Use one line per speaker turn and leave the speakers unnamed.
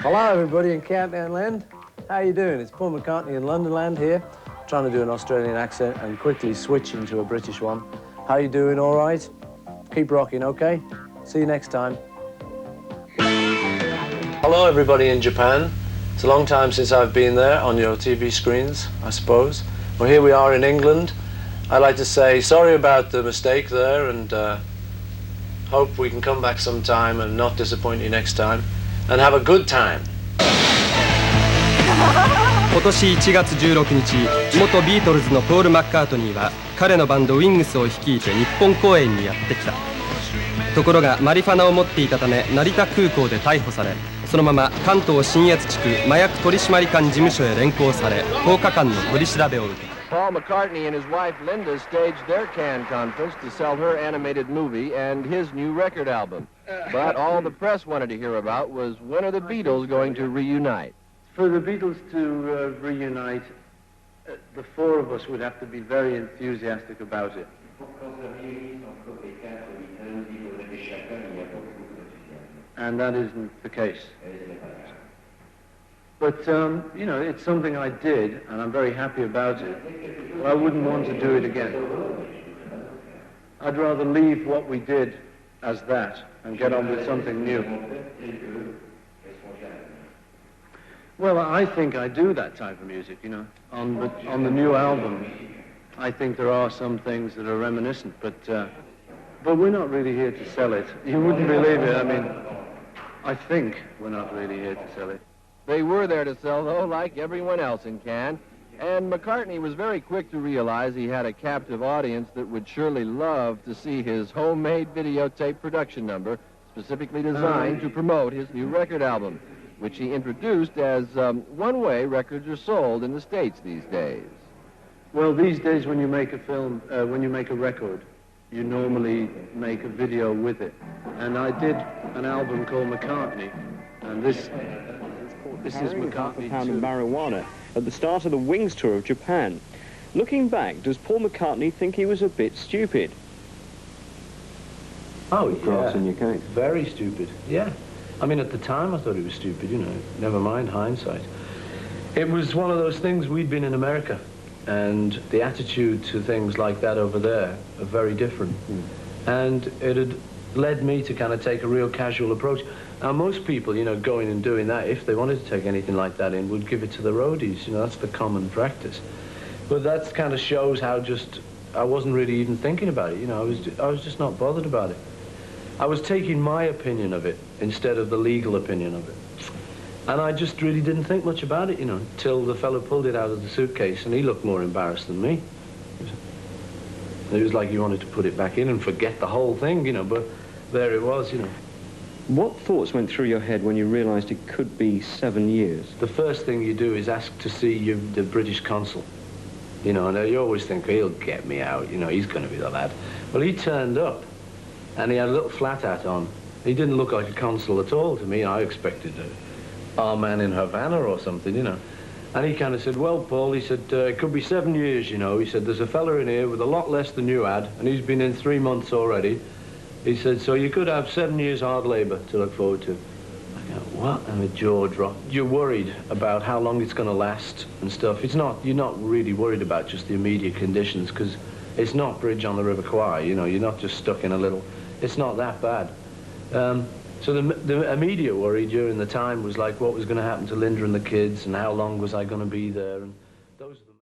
Hello everybody in Countdown Land. How you doing? It's Paul McCartney in London Land here, trying to do an Australian accent and quickly switch into a British one. How you doing? All right? Keep rocking, okay? See you next time. Hello everybody in Japan. It's a long time since I've been there on your TV screens, I suppose. Well, here we are in England. I'd like to say sorry about the mistake there and hope we can come back sometime and not disappoint you next time and have a good time.
今年1月16日、元ビートルズのポール・マッカートニーは彼のバンドウィングスを率いて日本公演にやってきた。ところがマリファナを持っていたため成田空港で逮捕され、そのまま関東信越地区麻薬取締官事務所へ連行され10日間の取り調べを受けた。
Paul McCartney and his wife Linda staged their Cannes conference to sell her animated movie and his new record album. But all the press wanted to hear about was when are the Beatles going to reunite?
For the Beatles to reunite, the four of us would have to be very enthusiastic about it. And that isn't the case. But, you know, it's something I did, and I'm very happy about it. But I wouldn't want to do it again. I'd rather leave what we did as that and get on with something new. Well, I think I do that type of music, you know. On the new album, I think there are some things that are reminiscent, but we're not really here to sell it. You wouldn't believe it. I mean, I think we're not really here to sell it.
They were there to sell, though, like everyone else in Cannes. And McCartney was very quick to realize he had a captive audience that would surely love to see his homemade videotape production number, specifically designed to promote his new record album, which he introduced as one way records are sold in the States these days.
Well, these days when you make a film, when you make a record, you normally make a video with it. And I did an album called McCartney, and this is McCartney
£1
II.
of marijuana at the start of the Wings tour of Japan. Looking back, does Paul McCartney think he was a bit stupid?
Oh,
Grass in your case.
Very stupid, yeah. I mean, at the time I thought he was stupid, you know, never mind hindsight. It was one of those things, we'd been in America, and the attitude to things like that over there are very different. And it had led me to kind of take a real casual approach. Now, most people, you know, going and doing that, if they wanted to take anything like that in, would give it to the roadies, you know, that's the common practice. But that kind of shows how just, I wasn't really even thinking about it, you know, I was just not bothered about it. I was taking my opinion of it instead of the legal opinion of it. And I just really didn't think much about it, you know, till the fellow pulled it out of the suitcase, and he looked more embarrassed than me. It was like he wanted to put it back in and forget the whole thing, you know, but there it was, you know.
What thoughts went through your head when you realised it could be 7 years?
The first thing you do is ask to see the British consul. You know, and you always think, he'll get me out, you know, he's going to be the lad. Well, he turned up, and he had a little flat hat on. He didn't look like a consul at all to me. I expected our man in Havana or something, you know. And he kind of said, well, Paul, he said, it could be 7 years, you know. He said, there's a fella in here with a lot less than you had, and he's been in 3 months already. He said, so you could have 7 years hard labour to look forward to. I go, what? And my jaw dropped. You're worried about how long it's going to last and stuff. You're not really worried about just the immediate conditions, because it's not bridge on the River Kwai, you know. You're not just stuck in a little, it's not that bad. So the immediate worry during the time was like what was going to happen to Linda and the kids and how long was I going to be there. And those are the